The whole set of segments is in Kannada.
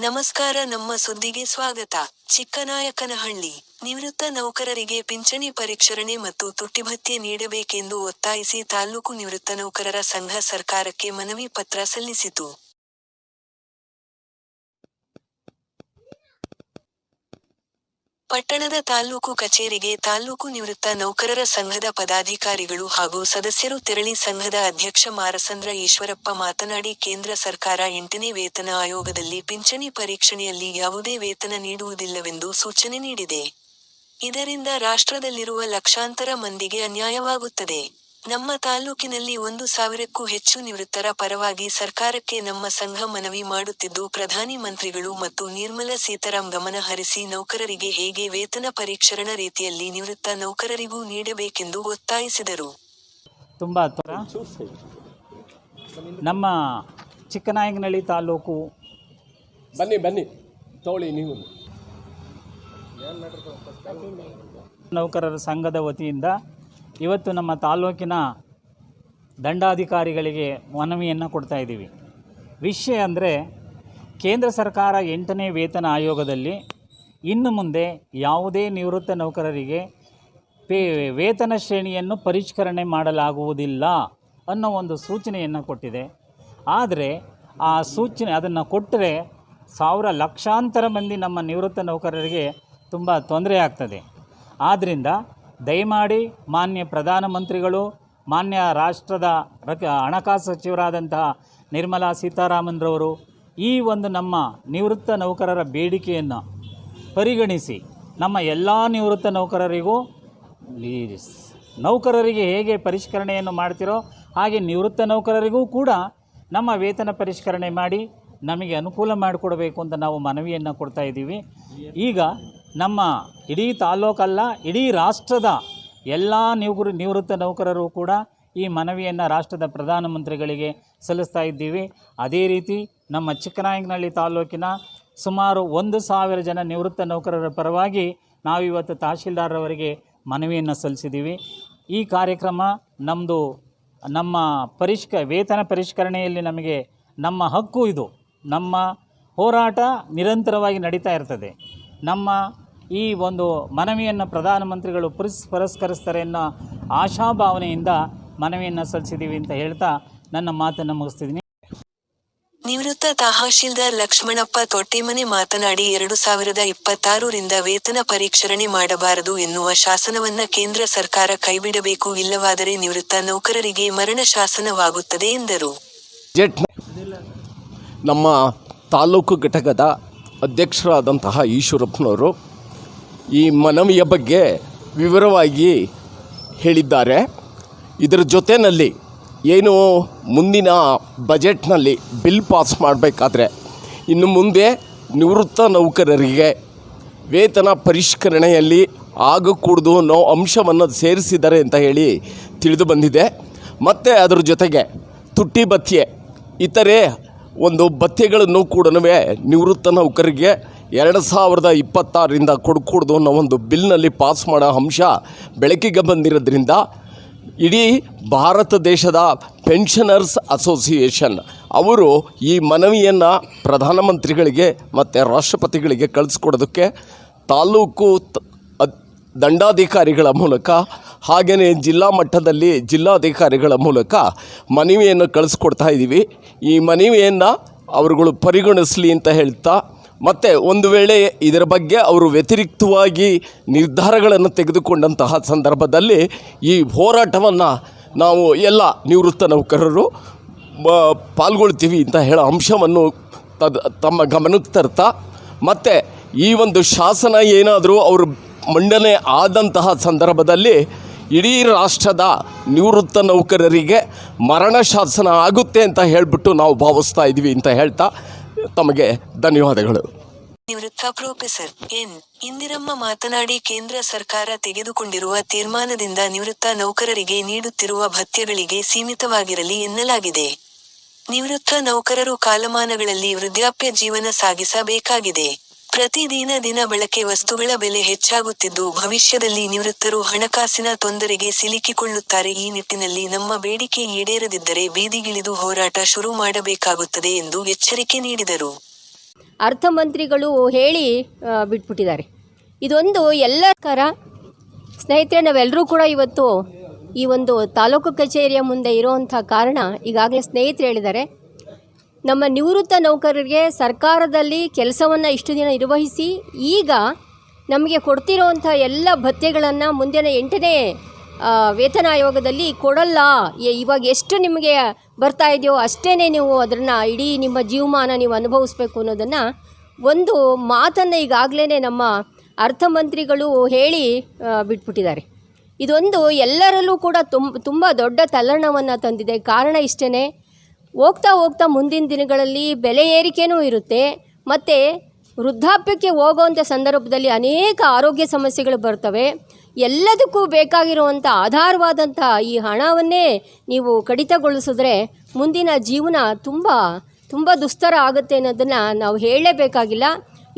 ನಮಸ್ಕಾರ. ನಮ್ಮ ಸುದ್ದಿಗೆ ಸ್ವಾಗತ. ಚಿಕ್ಕನಾಯಕನಹಳ್ಳಿ: ನಿವೃತ್ತ ನೌಕರರಿಗೆ ಪಿಂಚಣಿ ಪರಿಷ್ಕರಣೆ ಮತ್ತು ತುಟ್ಟಿಭತ್ಯೆ ನೀಡಬೇಕೆಂದು ಒತ್ತಾಯಿಸಿ ತಾಲ್ಲೂಕು ನಿವೃತ್ತ ನೌಕರರ ಸಂಘ ಸರ್ಕಾರಕ್ಕೆ ಮನವಿ ಪತ್ರ ಸಲ್ಲಿಸಿತು. ಪಟ್ಟಣದ ತಾಲ್ಲೂಕು ಕಚೇರಿಗೆ ತಾಲ್ಲೂಕು ನಿವೃತ್ತ ನೌಕರರ ಸಂಘದ ಪದಾಧಿಕಾರಿಗಳು ಹಾಗೂ ಸದಸ್ಯರು ತೆರಳಿ ಸಂಘದ ಅಧ್ಯಕ್ಷ ಮಾರಸಂದ್ರ ಈಶ್ವರಪ್ಪ ಮಾತನಾಡಿ, ಕೇಂದ್ರ ಸರ್ಕಾರ 8ನೇ ವೇತನ ಆಯೋಗದಲ್ಲಿ ಪಿಂಚಣಿ ಪರಿಷ್ಕರಣೆಯಲ್ಲಿ ಯಾವುದೇ ವೇತನ ನೀಡುವುದಿಲ್ಲವೆಂದು ಸೂಚನೆ ನೀಡಿದೆ. ಇದರಿಂದ ರಾಷ್ಟ್ರದಲ್ಲಿರುವ ಲಕ್ಷಾಂತರ ಮಂದಿಗೆ ಅನ್ಯಾಯವಾಗುತ್ತದೆ. ನಮ್ಮ ತಾಲ್ಲೂಕಿನಲ್ಲಿ 1,000ಕ್ಕೂ ಹೆಚ್ಚು ನಿವೃತ್ತರ ಪರವಾಗಿ ಸರ್ಕಾರಕ್ಕೆ ನಮ್ಮ ಸಂಘ ಮನವಿ ಮಾಡುತ್ತಿದ್ದು, ಪ್ರಧಾನಿ ಮಂತ್ರಿಗಳು ಮತ್ತು ನಿರ್ಮಲಾ ಸೀತಾರಾಮ್ ಗಮನ ಹರಿಸಿ ನೌಕರರಿಗೆ ಹೇಗೆ ವೇತನ ಪರಿಷ್ಕರಣಾ ರೀತಿಯಲ್ಲಿ ನಿವೃತ್ತ ನೌಕರರಿಗೂ ನೀಡಬೇಕೆಂದು ಒತ್ತಾಯಿಸಿದರು. ನಮ್ಮ ಚಿಕ್ಕನಾಯಕನಹಳ್ಳಿ ತಾಲ್ಲೂಕು ಬನ್ನಿ ತೋಳಿ ನೀವು ನೌಕರರ ಸಂಘದ ವತಿಯಿಂದ ಇವತ್ತು ನಮ್ಮ ತಾಲ್ಲೂಕಿನ ದಂಡಾಧಿಕಾರಿಗಳಿಗೆ ಮನವಿಯನ್ನು ಕೊಡ್ತಾ ಇದ್ದೀವಿ. ವಿಷಯ ಅಂದರೆ, ಕೇಂದ್ರ ಸರ್ಕಾರ 8ನೇ ವೇತನ ಆಯೋಗದಲ್ಲಿ ಇನ್ನು ಮುಂದೆ ಯಾವುದೇ ನಿವೃತ್ತ ನೌಕರರಿಗೆ ವೇತನ ಶ್ರೇಣಿಯನ್ನು ಪರಿಷ್ಕರಣೆ ಮಾಡಲಾಗುವುದಿಲ್ಲ ಅನ್ನೋ ಒಂದು ಸೂಚನೆಯನ್ನು ಕೊಟ್ಟಿದೆ. ಆದರೆ ಆ ಸೂಚನೆ ಅದನ್ನು ಕೊಟ್ಟರೆ ಲಕ್ಷಾಂತರ ಮಂದಿ ನಮ್ಮ ನಿವೃತ್ತ ನೌಕರರಿಗೆ ತುಂಬ ತೊಂದರೆ ಆಗ್ತದೆ. ಆದ್ದರಿಂದ ದಯಮಾಡಿ ಮಾನ್ಯ ಪ್ರಧಾನಮಂತ್ರಿಗಳು, ಮಾನ್ಯ ರಾಷ್ಟ್ರದ ಹಣಕಾಸು ಸಚಿವರಾದಂತಹ ನಿರ್ಮಲಾ ಸೀತಾರಾಮನ್ರವರು ಈ ಒಂದು ನಮ್ಮ ನಿವೃತ್ತ ನೌಕರರ ಬೇಡಿಕೆಯನ್ನು ಪರಿಗಣಿಸಿ ನಮ್ಮ ಎಲ್ಲ ನಿವೃತ್ತ ನೌಕರರಿಗೆ ಹೇಗೆ ಪರಿಷ್ಕರಣೆಯನ್ನು ಮಾಡ್ತಿರೋ ಹಾಗೆ ನಿವೃತ್ತ ನೌಕರರಿಗೂ ಕೂಡ ನಮ್ಮ ವೇತನ ಪರಿಷ್ಕರಣೆ ಮಾಡಿ ನಮಗೆ ಅನುಕೂಲ ಮಾಡಿಕೊಡಬೇಕು ಅಂತ ನಾವು ಮನವಿಯನ್ನು ಕೊಡ್ತಾ ಇದ್ದೀವಿ. ಈಗ ನಮ್ಮ ಇಡೀ ತಾಲ್ಲೂಕಲ್ಲ, ಇಡೀ ರಾಷ್ಟ್ರದ ಎಲ್ಲ ನಿವೃತ್ತ ನೌಕರರು ಕೂಡ ಈ ಮನವಿಯನ್ನು ರಾಷ್ಟ್ರದ ಪ್ರಧಾನಮಂತ್ರಿಗಳಿಗೆ ಸಲ್ಲಿಸ್ತಾ ಇದ್ದೀವಿ. ಅದೇ ರೀತಿ ನಮ್ಮ ಚಿಕ್ಕನಾಯಕನಹಳ್ಳಿ ತಾಲ್ಲೂಕಿನ ಸುಮಾರು 1,000 ಜನ ನಿವೃತ್ತ ನೌಕರರ ಪರವಾಗಿ ನಾವಿವತ್ತು ತಹಶೀಲ್ದಾರರವರಿಗೆ ಮನವಿಯನ್ನು ಸಲ್ಲಿಸಿದ್ದೀವಿ. ಈ ಕಾರ್ಯಕ್ರಮ ನಮ್ಮ ವೇತನ ಪರಿಷ್ಕರಣೆಯಲ್ಲಿ ನಮಗೆ ನಮ್ಮ ಹಕ್ಕು ಇದು. ನಮ್ಮ ಹೋರಾಟ ನಿರಂತರವಾಗಿ ನಡೀತಾ ಇರ್ತದೆ. ನಮ್ಮ ಈ ಒಂದು ಮನವಿಯನ್ನು ಪ್ರಧಾನಮಂತ್ರಿಗಳು ಪುರಸ್ಕರಿಸ್ತಾರೆ ಅನ್ನೋ ಆಶಾಭಾವನೆಯಿಂದ ಮನವಿಯನ್ನು ಸಲ್ಲಿಸಿದ್ದೀವಿ ಅಂತ ಹೇಳ್ತಾ ನನ್ನ ಮಾತನ್ನು ಮುಗಿಸ್ತಿದ್ದೀನಿ. ನಿವೃತ್ತ ತಹಶೀಲ್ದಾರ್ ಲಕ್ಷ್ಮಣಪ್ಪ ತೊಟ್ಟಿಮನೆ ಮಾತನಾಡಿ, 2026ರಿಂದ ವೇತನ ಪರಿಷ್ಕರಣೆ ಮಾಡಬಾರದು ಎನ್ನುವ ಶಾಸನವನ್ನ ಕೇಂದ್ರ ಸರ್ಕಾರ ಕೈಬಿಡಬೇಕು, ಇಲ್ಲವಾದರೆ ನಿವೃತ್ತ ನೌಕರರಿಗೆ ಮರಣ ಶಾಸನವಾಗುತ್ತದೆ ಎಂದರು. ನಮ್ಮ ತಾಲೂಕು ಘಟಕದ ಅಧ್ಯಕ್ಷರಾದಂತಹ ಈಶ್ವರಪ್ಪನವರು ಈ ಮನವಿಯ ಬಗ್ಗೆ ವಿವರವಾಗಿ ಹೇಳಿದ್ದಾರೆ. ಇದರ ಜೊತೆಯಲ್ಲಿ ಏನು ಮುಂದಿನ ಬಜೆಟ್ನಲ್ಲಿ ಬಿಲ್ ಪಾಸ್ ಮಾಡಬೇಕಾದ್ರೆ ಇನ್ನು ಮುಂದೆ ನಿವೃತ್ತ ನೌಕರರಿಗೆ ವೇತನ ಪರಿಷ್ಕರಣೆಯಲ್ಲಿ ಆಗಕೂಡದು ಅನ್ನೋ ಅಂಶವನ್ನು ಸೇರಿಸಿದ್ದಾರೆ ಅಂತ ಹೇಳಿ ತಿಳಿದು ಬಂದಿದೆ. ಮತ್ತು ಅದರ ಜೊತೆಗೆ ತುಟ್ಟಿ ಭತ್ಯೆ ಇತರೆ ಒಂದು ಭತ್ಯೆಗಳನ್ನು ಕೂಡ ನಿವೃತ್ತ ನೌಕರಿಗೆ 2026ರಿಂದ ಕೊಡಕೂಡ್ದು ಅನ್ನೋ ಒಂದು ಬಿಲ್ನಲ್ಲಿ ಪಾಸ್ ಮಾಡೋ ಅಂಶ ಬೆಳಕಿಗೆ ಬಂದಿರೋದ್ರಿಂದ ಇಡೀ ಭಾರತ ದೇಶದ ಪೆನ್ಷನರ್ಸ್ ಅಸೋಸಿಯೇಷನ್ ಅವರು ಈ ಮನವಿಯನ್ನು ಪ್ರಧಾನಮಂತ್ರಿಗಳಿಗೆ ಮತ್ತು ರಾಷ್ಟ್ರಪತಿಗಳಿಗೆ ಕಳಿಸ್ಕೊಡೋದಕ್ಕೆ ತಾಲ್ಲೂಕು ದಂಡಾಧಿಕಾರಿಗಳ ಮೂಲಕ ಹಾಗೆಯೇ ಜಿಲ್ಲಾ ಮಟ್ಟದಲ್ಲಿ ಜಿಲ್ಲಾಧಿಕಾರಿಗಳ ಮೂಲಕ ಮನವಿಯನ್ನು ಕಳಿಸ್ಕೊಡ್ತಾ ಇದ್ದೀವಿ. ಈ ಮನವಿಯನ್ನು ಅವರುಗಳು ಪರಿಗಣಿಸಲಿ ಅಂತ ಹೇಳ್ತಾ, ಮತ್ತು ಒಂದು ವೇಳೆ ಇದರ ಬಗ್ಗೆ ಅವರು ವ್ಯತಿರಿಕ್ತವಾಗಿ ನಿರ್ಧಾರಗಳನ್ನು ತೆಗೆದುಕೊಂಡಂತಹ ಸಂದರ್ಭದಲ್ಲಿ ಈ ಹೋರಾಟವನ್ನು ನಾವು ಎಲ್ಲ ನಿವೃತ್ತ ನೌಕರರು ಪಾಲ್ಗೊಳ್ತೀವಿ ಅಂತ ಹೇಳೋ ಅಂಶವನ್ನು ತಮ್ಮ ಗಮನಕ್ಕೆ ತರ್ತಾ, ಮತ್ತು ಈ ಒಂದು ಶಾಸನ ಏನಾದರೂ ಅವರು ಮಂಡನೆ ಆದಂತಹ ಸಂದರ್ಭದಲ್ಲಿ ಇಡೀ ರಾಷ್ಟ್ರದ ನಿವೃತ್ತ ನೌಕರರಿಗೆ ಮರಣ ಶಾಸನ ಆಗುತ್ತೆ ಅಂತ ಹೇಳಿಬಿಟ್ಟು ನಾವು ಭಾವಿಸ್ತಾ ಇದ್ದೀವಿ ಅಂತ ಹೇಳ್ತಾ ತಮಗೆ ಧನ್ಯವಾದಗಳು. ನಿವೃತ್ತ ಪ್ರೊಫೆಸರ್ ಎನ್. ಇಂದಿರಮ್ಮ ಮಾತನಾಡಿ, ಕೇಂದ್ರ ಸರ್ಕಾರ ತೆಗೆದುಕೊಂಡಿರುವ ತೀರ್ಮಾನದಿಂದ ನಿವೃತ್ತ ನೌಕರರಿಗೆ ನೀಡುತ್ತಿರುವ ಭತ್ಯೆಗಳಿಗೆ ಸೀಮಿತವಾಗಿರಲಿ ಎನ್ನಲಾಗಿದೆ. ನಿವೃತ್ತ ನೌಕರರು ಕಾಲಮಾನಗಳಲ್ಲಿ ವೃದ್ಧಾಪ್ಯ ಜೀವನ ಸಾಗಿಸಬೇಕಾಗಿದೆ. ಪ್ರತಿದಿನ ದಿನ ಬಳಕೆ ವಸ್ತುಗಳ ಬೆಲೆ ಹೆಚ್ಚಾಗುತ್ತಿದ್ದು, ಭವಿಷ್ಯದಲ್ಲಿ ನಿವೃತ್ತರು ಹಣಕಾಸಿನ ತೊಂದರೆಗೆ ಸಿಲುಕಿಕೊಳ್ಳುತ್ತಾರೆ. ಈ ನಿಟ್ಟಿನಲ್ಲಿ ನಮ್ಮ ಬೇಡಿಕೆ ಈಡೇರದಿದ್ದರೆ ಬೀದಿಗಿಳಿದು ಹೋರಾಟ ಶುರು ಮಾಡಬೇಕಾಗುತ್ತದೆ ಎಂದು ಎಚ್ಚರಿಕೆ ನೀಡಿದರು. ಅರ್ಥಮಂತ್ರಿಗಳು ಹೇಳಿ ಬಿಟ್ಬಿಟ್ಟಿದ್ದಾರೆ. ಇದೊಂದು ಎಲ್ಲರ ಸ್ನೇಹಿತರೆ, ನಾವೆಲ್ಲರೂ ಕೂಡ ಇವತ್ತು ಈ ಒಂದು ತಾಲೂಕು ಕಚೇರಿಯ ಮುಂದೆ ಇರುವಂಥ ಕಾರಣ ಈಗಾಗಲೇ ಸ್ನೇಹಿತರು ಹೇಳಿದ್ದಾರೆ. ನಮ್ಮ ನಿವೃತ್ತ ನೌಕರರಿಗೆ ಸರ್ಕಾರದಲ್ಲಿ ಕೆಲಸವನ್ನು ಇಷ್ಟು ದಿನ ನಿರ್ವಹಿಸಿ ಈಗ ನಮಗೆ ಕೊಡ್ತಿರೋವಂಥ ಎಲ್ಲ ಭತ್ಯೆಗಳನ್ನು ಮುಂದಿನ 8ನೇ ವೇತನ ಆಯೋಗದಲ್ಲಿ ಕೊಡಲ್ಲ. ಇವಾಗ ಎಷ್ಟು ನಿಮಗೆ ಬರ್ತಾ ಇದೆಯೋ ಅಷ್ಟೇ ನೀವು ಅದನ್ನು ಇಡೀ ನಿಮ್ಮ ಜೀವಮಾನ ನೀವು ಅನುಭವಿಸ್ಬೇಕು ಅನ್ನೋದನ್ನು ಒಂದು ಮಾತನ್ನು ಈಗಾಗಲೇ ನಮ್ಮ ಅರ್ಥಮಂತ್ರಿಗಳು ಹೇಳಿ ಬಿಟ್ಬಿಟ್ಟಿದ್ದಾರೆ. ಇದೊಂದು ಎಲ್ಲರಲ್ಲೂ ಕೂಡ ತುಂಬ ದೊಡ್ಡ ತಲ್ಲಣವನ್ನು ತಂದಿದೆ. ಕಾರಣ ಇಷ್ಟೇ, ಹೋಗ್ತಾ ಹೋಗ್ತಾ ಮುಂದಿನ ದಿನಗಳಲ್ಲಿ ಬೆಲೆ ಏರಿಕೆಯೂ ಇರುತ್ತೆ, ಮತ್ತು ವೃದ್ಧಾಪ್ಯಕ್ಕೆ ಹೋಗೋವಂಥ ಸಂದರ್ಭದಲ್ಲಿ ಅನೇಕ ಆರೋಗ್ಯ ಸಮಸ್ಯೆಗಳು ಬರ್ತವೆ. ಎಲ್ಲದಕ್ಕೂ ಬೇಕಾಗಿರುವಂಥ ಆಧಾರವಾದಂಥ ಈ ಹಣವನ್ನೇ ನೀವು ಕಡಿತಗೊಳಿಸಿದ್ರೆ ಮುಂದಿನ ಜೀವನ ತುಂಬ ದುಸ್ತರ ಆಗುತ್ತೆ ಅನ್ನೋದನ್ನು ನಾವು ಹೇಳಲೇಬೇಕಾಗಿಲ್ಲ.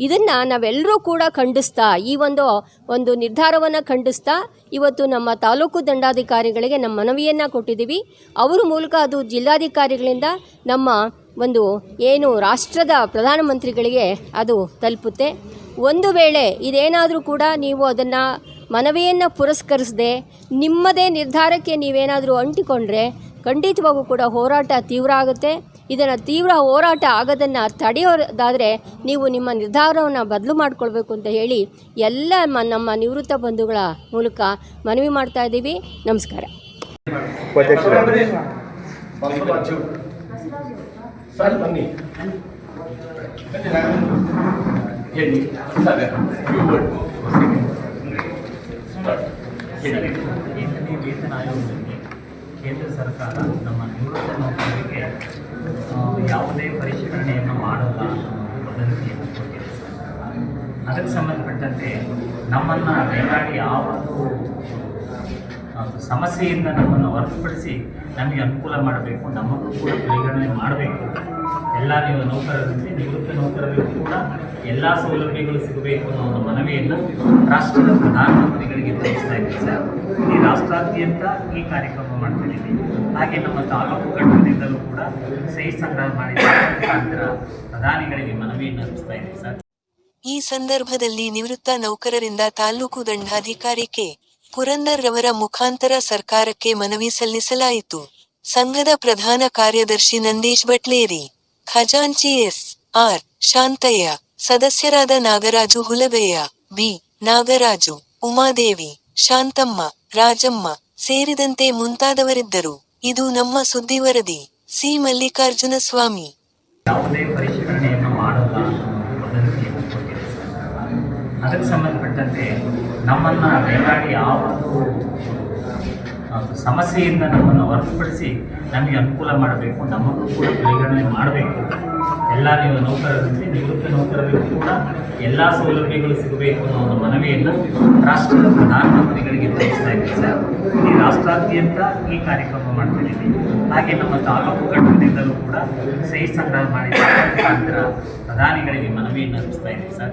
ಇದನ್ನು ನಾವೆಲ್ಲರೂ ಕೂಡ ಖಂಡಿಸ್ತಾ ಈ ಒಂದು ನಿರ್ಧಾರವನ್ನು ಖಂಡಿಸ್ತಾ ಇವತ್ತು ನಮ್ಮ ತಾಲೂಕು ದಂಡಾಧಿಕಾರಿಗಳಿಗೆ ನಮ್ಮ ಮನವಿಯನ್ನು ಕೊಟ್ಟಿದ್ದೀವಿ. ಅವರ ಮೂಲಕ ಅದು ಜಿಲ್ಲಾಧಿಕಾರಿಗಳಿಂದ ನಮ್ಮ ಏನು ರಾಷ್ಟ್ರದ ಪ್ರಧಾನಮಂತ್ರಿಗಳಿಗೆ ಅದು ತಲುಪುತ್ತೆ. ಒಂದು ವೇಳೆ ಇದೇನಾದರೂ ಕೂಡ ನೀವು ಅದನ್ನು ಮನವಿಯನ್ನು ಪುರಸ್ಕರಿಸದೆ ನಿಮ್ಮದೇ ನಿರ್ಧಾರಕ್ಕೆ ನೀವೇನಾದರೂ ಅಂಟಿಕೊಂಡ್ರೆ ಖಂಡಿತವಾಗೂ ಕೂಡ ಹೋರಾಟ ತೀವ್ರ ಆಗುತ್ತೆ. ಇದನ್ನು ತೀವ್ರ ಹೋರಾಟ ಆಗೋದನ್ನು ತಡೆಯೋದಾದರೆ ನೀವು ನಿಮ್ಮ ನಿರ್ಧಾರವನ್ನು ಬದಲು ಮಾಡಿಕೊಳ್ಬೇಕು ಅಂತ ಹೇಳಿ ಎಲ್ಲ ನಮ್ಮ ನಿವೃತ್ತ ಬಂಧುಗಳ ಮೂಲಕ ಮನವಿ ಮಾಡ್ತಾ ಇದ್ದೀವಿ. ನಮಸ್ಕಾರ. ವೇತನ ಆಯೋಗದಲ್ಲಿ ಕೇಂದ್ರ ಸರ್ಕಾರ ನಮ್ಮ ನಿವೃತ್ತ ನೌಕರರಿಗೆ ಯಾವುದೇ ಪರಿಷ್ಕರಣೆಯನ್ನು ಮಾಡಲ್ಲ ಅನ್ನೋ ವದಂತಿಯನ್ನು ಕೊಟ್ಟಿದೆ. ಅದಕ್ಕೆ ಸಂಬಂಧಪಟ್ಟಂತೆ ನಮ್ಮನ್ನು ದಯಮಾಡಿ ಯಾವುದು ಸಮಸ್ಯೆಯಿಂದ ನಮ್ಮನ್ನು ಹೊರತುಪಡಿಸಿ ನಮಗೆ ಅನುಕೂಲ ಮಾಡಬೇಕು, ನಮಗೂ ಕೂಡ ಪರಿಗಣನೆ ಮಾಡಬೇಕು. ಎಲ್ಲ ನೌಕರರಿಗೆ, ನಿವೃತ್ತ ನೌಕರರಿಗೂ ಕೂಡ ಎಲ್ಲ ಸೌಲಭ್ಯಗಳು ಸಿಗಬೇಕು ಅನ್ನೋ ಒಂದು ಮನವಿಯನ್ನು ರಾಷ್ಟ್ರದ ಪ್ರಧಾನಮಂತ್ರಿಗಳಿಗೆ ತಿಳಿಸ್ತಾ ಇದ್ದೀವಿ ಸರ್. ಈ ರಾಷ್ಟ್ರಾದ್ಯಂತ ಈ ಕಾರ್ಯಕ್ರಮ ಮಾಡ್ತಿದ್ದೀವಿ. ಹಾಗೆ ನಮ್ಮ ತಾಲೂಕು ಘಟಕದಿಂದಲೂ ಕೂಡ ಸಹಿ ಸಂಗ್ರಹ ಮಾಡಿ ಪ್ರಧಾನಿಗಳಿಗೆ ಮನವಿಯನ್ನು ಅರ್ಪಿಸ್ತಾ ಇದ್ದೀವಿ ಸರ್. ಈ ಸಂದರ್ಭದಲ್ಲಿ ನಿವೃತ್ತ ನೌಕರರಿಂದ ತಾಲೂಕು ದಂಡಾಧಿಕಾರಿ ಕೆ. ಪುರಂದರ್ ರವರ ಮುಖಾಂತರ ಸರ್ಕಾರಕ್ಕೆ ಮನವಿ ಸಲ್ಲಿಸಲಾಯಿತು. ಸಂಘದ ಪ್ರಧಾನ ಕಾರ್ಯದರ್ಶಿ ನಂದೀಶ್ ಬಟ್ಲೇರಿ, ಖಜಾಂಚಿ ಎಸ್. ಆರ್. ಶಾಂತಯ್ಯ, ಸದಸ್ಯರಾದ ನಾಗರಾಜು ಹುಲಗಯ್ಯ, ಬಿ. ನಾಗರಾಜು, ಉಮಾದೇವಿ, ಶಾಂತಮ್ಮ, ರಾಜಮ್ಮ ಸೇರಿದಂತೆ ಮುಂತಾದವರಿದ್ದರು. ಇದು ನಮ್ಮ ಸುದ್ದಿ ವರದಿ. ಸಿ. ಮಲ್ಲಿಕಾರ್ಜುನ ಸ್ವಾಮಿ. ಯಾವುದೇ ಪರಿಷ್ಕರಣೆಯನ್ನು ಮಾಡಲ್ಲ ವದಂತಿಯನ್ನು ಕೊಟ್ಟಿದೆ. ಅದಕ್ಕೆ ಸಂಬಂಧಪಟ್ಟಂತೆ ನಮ್ಮನ್ನು ದಯಮಾಡಿ ಯಾವುದು ಸಮಸ್ಯೆಯಿಂದ ನಮ್ಮನ್ನು ಹೊರತುಪಡಿಸಿ ನಮಗೆ ಅನುಕೂಲ ಮಾಡಬೇಕು, ನಮಗೂ ಕೂಡ ಪರಿಗಣನೆ ಮಾಡಬೇಕು. ಎಲ್ಲ ನೌಕರರಿಗೆ, ನಿವೃತ್ತ ನೌಕರರಿಗೂ ಕೂಡ ಎಲ್ಲ ಸೌಲಭ್ಯಗಳು ಸಿಗಬೇಕು ಅನ್ನೋ ಒಂದು ಮನವಿಯನ್ನು ರಾಷ್ಟ್ರದ ಪ್ರಧಾನಮಂತ್ರಿಗಳಿಗೆ ತಿಳಿಸ್ತಾ ಇದ್ದೀವಿ ಸರ್. ಈ ರಾಷ್ಟ್ರಾದ್ಯಂತ ಈ ಕಾರ್ಯಕ್ರಮ ಮಾಡ್ತಿದ್ದೀವಿ. ಹಾಗೆ ನಮ್ಮ ತಾಲೂಕು ಘಟಕದಿಂದಲೂ ಕೂಡ ಸಹಿ ಸಂಗ್ರಹ ಮಾಡಿ ಪ್ರಧಾನಿಗಳಿಗೆ ಮನವಿಯನ್ನು ಅರ್ಪಿಸ್ತಾ ಇದ್ದೀವಿ ಸರ್.